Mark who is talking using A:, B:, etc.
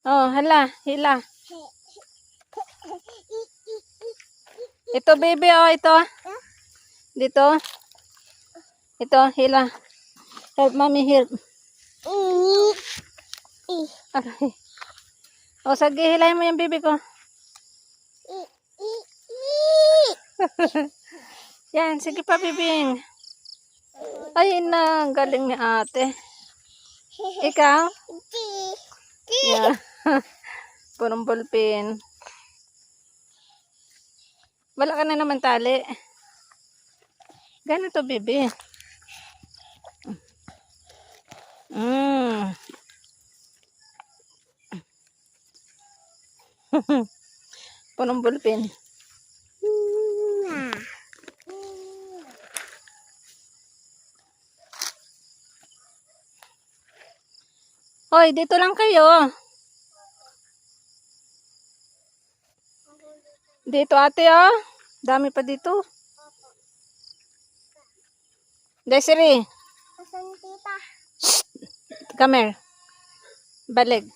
A: Oh, hala, hila. Ito, baby, oh, ito. Dito. Ito, hila. Help, mommy, help. Aray. O, sige, hilahin mo yung baby ko. Yan, sige pa, bibing. Ay, na, galing ni ate. Ikaw? Yeah. Purong ballpen. Wala ka na naman tali. Ganito, baby. Purong ballpen. Hoy, dito lang kayo. Dito, ate, oh. Dami pa dito. Desiree.
B: Asan tita?
A: Come here. Balik.